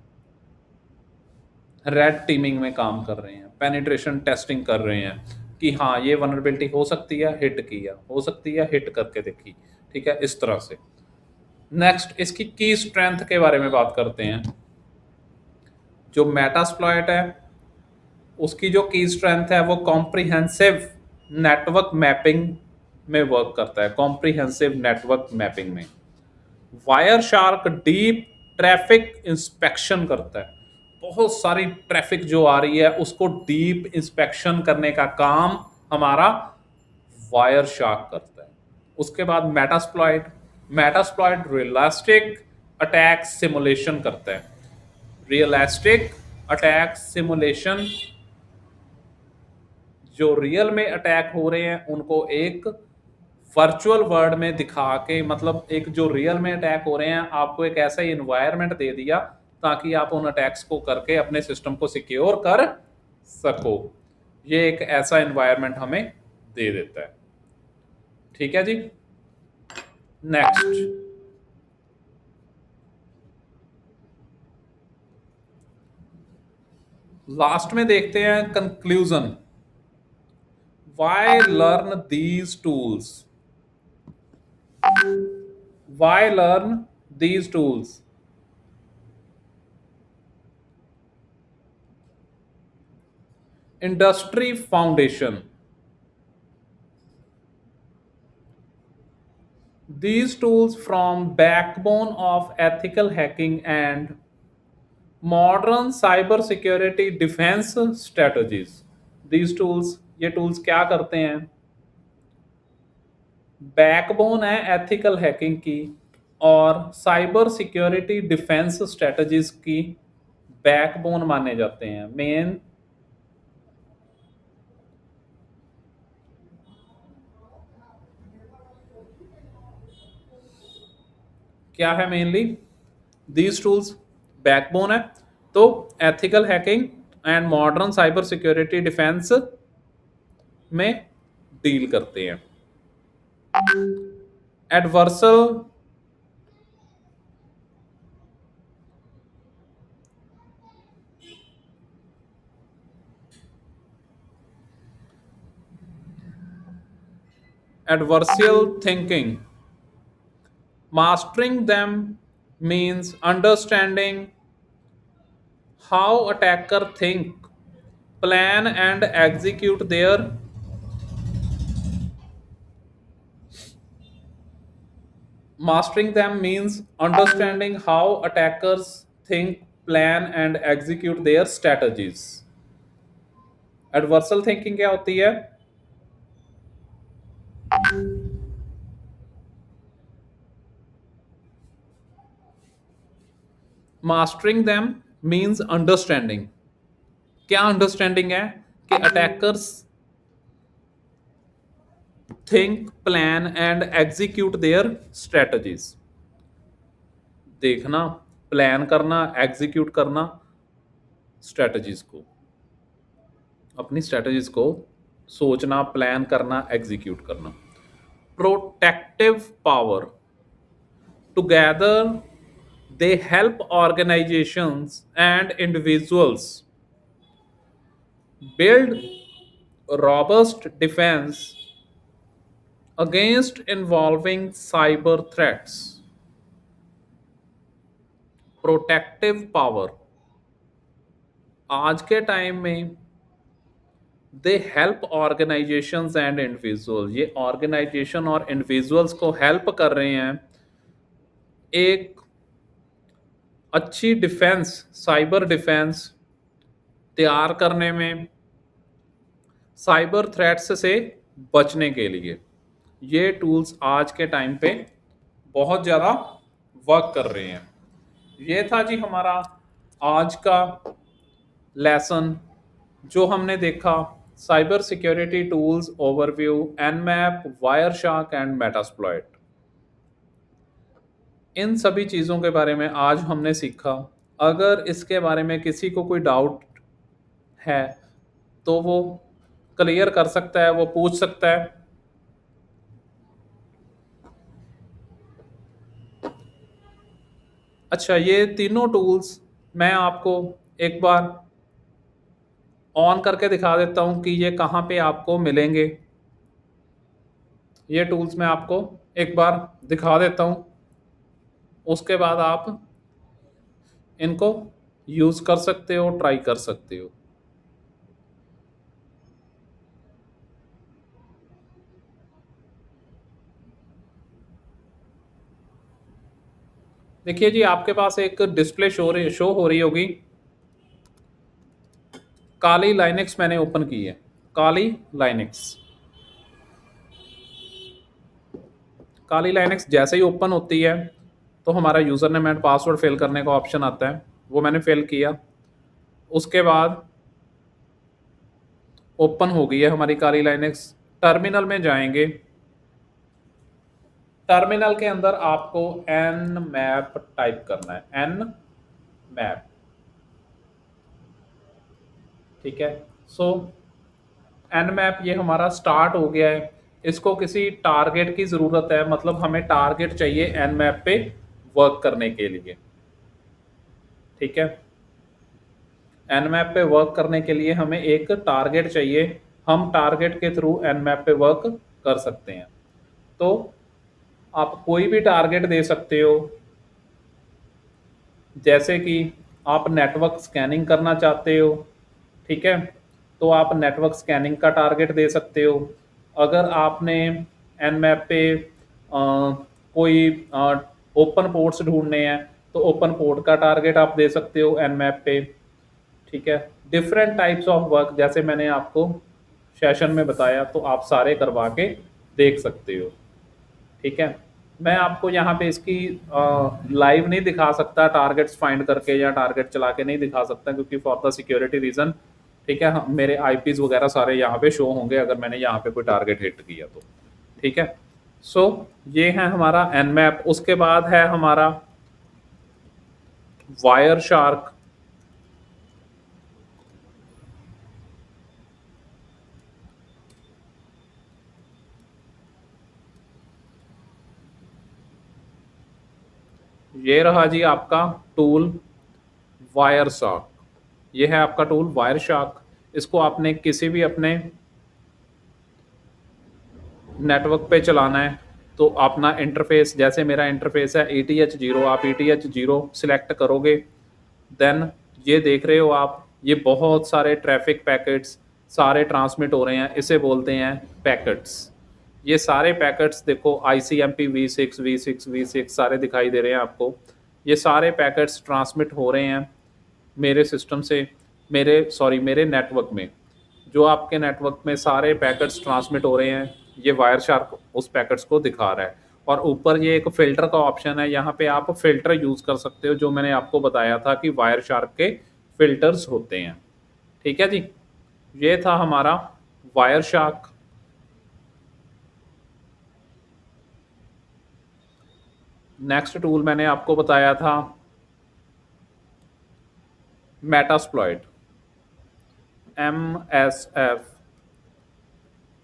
रेड टीमिंग में काम कर रहे हैं, पेनिट्रेशन टेस्टिंग कर रहे हैं कि हाँ ये वनरेबिलिटी हो सकती है, हिट किया, हो सकती है, हिट करके देखी। ठीक है, इस तरह से। नेक्स्ट, इसकी की स्ट्रेंथ के बारे में बात करते हैं। जो मेटास्प्लॉइट है उसकी जो की स्ट्रेंथ है वो कॉम्प्रिहेंसिव नेटवर्क मैपिंग में वर्क करता है। कॉम्प्रिहेंसिव नेटवर्क मैपिंग में wire shark deep traffic inspection करता है। बहुत सारी ट्रैफिक जो आ रही है उसको डीप इंस्पेक्शन करने का काम हमारा वायर शार्क करता है। उसके बाद Metasploit, Metasploit realistic attack simulation करता है। रियलिस्टिक अटैक सिमुलेशन, जो रियल में अटैक हो रहे हैं उनको एक वर्चुअल वर्ल्ड में दिखा के, मतलब एक जो रियल में अटैक हो रहे हैं आपको एक ऐसा ही इन्वायरमेंट दे दिया ताकि आप उन अटैक्स को करके अपने सिस्टम को सिक्योर कर सको। ये एक ऐसा इन्वायरमेंट हमें दे देता है। ठीक है जी। नेक्स्ट, लास्ट में देखते हैं conclusion. Why learn these tools? Why learn these tools. Industry foundation. These tools form backbone of ethical hacking and modern cyber security defense strategies. These tools, ये tools क्या करते हैं? बैकबोन है एथिकल हैकिंग की और साइबर सिक्योरिटी डिफेंस स्ट्रेटजीज की backbone माने जाते हैं। मेन क्या है? मेनली दीज टूल्स बैकबोन है, तो ethical hacking and modern cyber security defence में डील करते हैं। Adversarial adversarial thinking. Mastering them means understanding how attacker think, plan and execute their mastering them means understanding how attackers think, plan and execute their strategies. Adversarial thinking क्या होती है? Mastering them means understanding. क्या understanding है? कि attackers think, plan and execute their strategies. देखना, plan करना, execute करना strategies को, अपनी स्ट्रेटजीज को सोचना, प्लान करना, एग्जीक्यूट करना। Protective power. Together they help organizations and individuals build robust defense against involving cyber threats. Protective power आज के टाइम में they help organisations and individual, ये ऑर्गेनाइजेशन और इंडिविजुअल्स को हेल्प कर रहे हैं एक अच्छी डिफेंस, साइबर डिफेंस तैयार करने में, साइबर थ्रेट्स से बचने के लिए। ये टूल्स आज के टाइम पे बहुत ज़्यादा वर्क कर रहे हैं। ये था जी हमारा आज का लेसन जो हमने देखा, cyber security tools overview, Nmap, Wireshark and Metasploit. इन सभी चीज़ों के बारे में आज हमने सीखा। अगर इसके बारे में किसी को कोई डाउट है तो वो क्लियर कर सकता है, वो पूछ सकता है। अच्छा, ये तीनों टूल्स मैं आपको एक बार ऑन करके दिखा देता हूँ कि ये कहाँ पे आपको मिलेंगे। ये टूल्स मैं आपको एक बार दिखा देता हूँ, उसके बाद आप इनको यूज़ कर सकते हो, ट्राई कर सकते हो। देखिए जी, आपके पास एक डिस्प्ले शो हो रही होगी। काली लाइनेक्स मैंने ओपन की है, काली लाइनेक्स। काली लाइनेक्स जैसे ही ओपन होती है तो हमारा user name and password fill करने का ऑप्शन आता है, वो मैंने फिल किया। उसके बाद ओपन हो गई है हमारी काली लाइनेक्स। टर्मिनल में जाएंगे, टर्मिनल के अंदर आपको nmap टाइप करना है, nmap। ठीक है, सो nmap ये हमारा स्टार्ट हो गया है। इसको किसी टारगेट की ज़रूरत है, मतलब हमें टारगेट चाहिए nmap पे वर्क करने के लिए। ठीक है, nmap पे वर्क करने के लिए हमें एक टारगेट चाहिए, हम टारगेट के थ्रू nmap पे वर्क कर सकते हैं। तो आप कोई भी टारगेट दे सकते हो, जैसे कि आप नेटवर्क स्कैनिंग करना चाहते हो, ठीक है, तो आप नेटवर्क स्कैनिंग का टारगेट दे सकते हो। अगर आपने एनमैप पे कोई ओपन पोर्ट्स ढूंढने हैं, तो ओपन पोर्ट का टारगेट आप दे सकते हो एनमैप पे, ठीक है। डिफरेंट टाइप्स ऑफ वर्क जैसे मैंने आपको सेशन में बताया, तो आप सारे करवा के देख सकते हो, ठीक है। मैं आपको यहाँ पे इसकी लाइव नहीं दिखा सकता, टारगेट्स फाइंड करके या टारगेट चला के नहीं दिखा सकता, क्योंकि फॉर द सिक्योरिटी रीजन, ठीक है, मेरे आईपीज वगैरह सारे यहाँ पे शो होंगे अगर मैंने यहाँ पे कोई टारगेट हिट किया तो, ठीक है। सो ये है हमारा एनमैप। उसके बाद है हमारा वायर शार्क। ये रहा जी आपका टूल वायर शार्क। ये है आपका टूल वायर शार्क। इसको आपने किसी भी अपने नेटवर्क पे चलाना है, तो अपना इंटरफेस, जैसे मेरा इंटरफेस है ETH0, आप ETH0 सिलेक्ट करोगे। देन ये देख रहे हो आप, ये बहुत सारे ट्रैफिक पैकेट्स सारे ट्रांसमिट हो रहे हैं, इसे बोलते हैं पैकेट्स। ये सारे पैकेट्स देखो, ICMP V6 सारे दिखाई दे रहे हैं आपको। ये सारे पैकेट्स ट्रांसमिट हो रहे हैं मेरे सिस्टम से, मेरे नेटवर्क में। जो आपके नेटवर्क में सारे पैकेट्स ट्रांसमिट हो रहे हैं, ये वायर शार्क उस पैकेट्स को दिखा रहा है। और ऊपर ये एक फ़िल्टर का ऑप्शन है, यहाँ पे आप फ़िल्टर यूज़ कर सकते हो, जो मैंने आपको बताया था कि वायर शार्क के फ़िल्टर्स होते हैं, ठीक है जी। ये था हमारा वायर शार्क। नेक्स्ट टूल मैंने आपको बताया था मेटास्प्लॉइट, MSF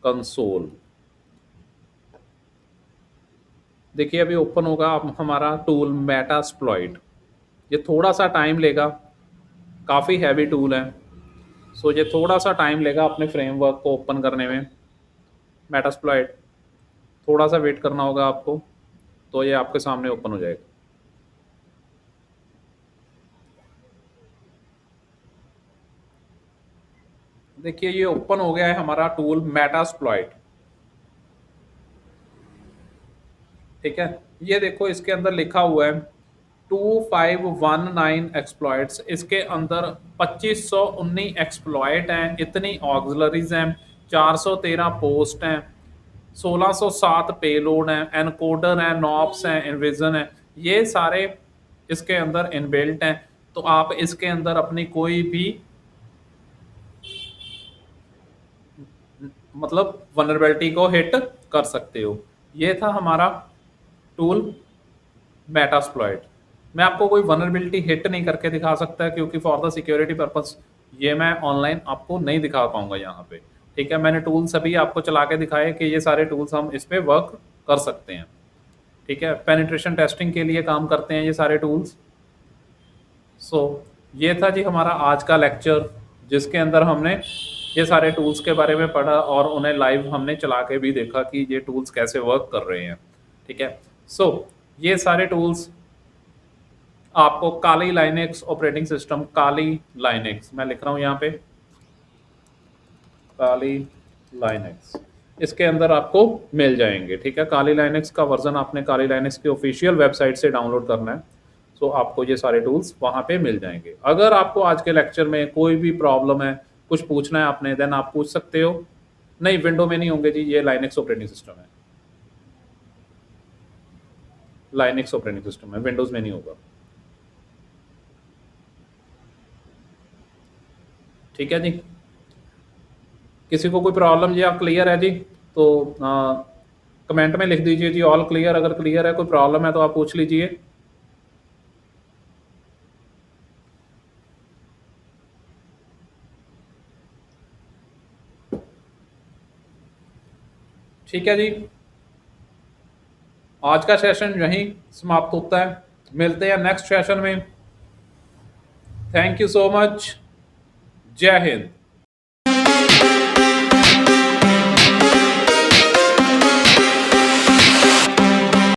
कंसोल। देखिए अभी ओपन होगा हमारा टूल मेटास्प्लॉइट। ये थोड़ा सा टाइम लेगा, काफ़ी हैवी टूल है, सो ये थोड़ा सा टाइम लेगा अपने फ्रेमवर्क को ओपन करने में। मेटास्प्लॉइट थोड़ा सा वेट करना होगा आपको, तो ये आपके सामने ओपन हो जाएगा। देखिए ये ओपन हो गया है हमारा टूल मेटास्प्लॉइट, ठीक है। ये देखो इसके अंदर लिखा हुआ है 2519 एक्सप्लॉइट्स। इसके अंदर 2519 एक्सप्लॉइट हैं, इतनी ऑक्सिलरीज हैं, 413 पोस्ट हैं, 1607 पेलोड हैं, एनकोडर हैं, नॉप्स हैं, इन्विजन है। ये सारे इसके अंदर इनबिल्ट हैं। तो आप इसके अंदर अपनी कोई भी मतलब वनरेबिलिटी को हिट कर सकते हो। ये था हमारा टूल मेटास्प्लॉइट। मैं आपको कोई वनरेबिलिटी हिट नहीं करके दिखा सकता, क्योंकि फॉर द सिक्योरिटी पर्पस ये मैं ऑनलाइन आपको नहीं दिखा पाऊंगा यहाँ पे, ठीक है। मैंने टूल्स अभी आपको चला के दिखाए कि ये सारे टूल्स हम इस पे वर्क कर सकते हैं, ठीक है। पेनिट्रेशन टेस्टिंग के लिए काम करते हैं ये सारे टूल्स। सो ये था जी हमारा आज का लेक्चर, जिसके अंदर हमने ये सारे टूल्स के बारे में पढ़ा और उन्हें लाइव हमने चला के भी देखा कि ये टूल्स कैसे वर्क कर रहे हैं, ठीक है। सो ये सारे टूल्स आपको काली लाइनेक्स ऑपरेटिंग सिस्टम, काली लाइनेक्स मैं लिख रहा हूँ यहाँ पे, काली लाइनेक्स, इसके अंदर आपको मिल जाएंगे, ठीक है। काली लाइनेक्स का वर्जन आपने काली लाइनेक्स की ऑफिशियल वेबसाइट से डाउनलोड करना है, तो आपको ये सारे टूल्स वहाँ पे मिल जाएंगे। अगर आपको आज के लेक्चर में कोई भी प्रॉब्लम है, कुछ पूछना है आपने, देन आप पूछ सकते हो। नहीं, विंडो में नहीं होंगे जी, ये लाइनेक्स ऑपरेटिंग सिस्टम है, लाइनेक्स ऑपरेटिंग सिस्टम है, विंडोज़ में नहीं होगा, ठीक है जी। किसी को कोई प्रॉब्लम या क्लियर है जी, तो कमेंट में लिख दीजिए जी ऑल क्लियर। अगर क्लियर है, कोई प्रॉब्लम है तो आप पूछ लीजिए। ठीक है जी, आज का सेशन यहीं समाप्त होता है, मिलते हैं नेक्स्ट सेशन में। थैंक यू सो मच, जय हिंद।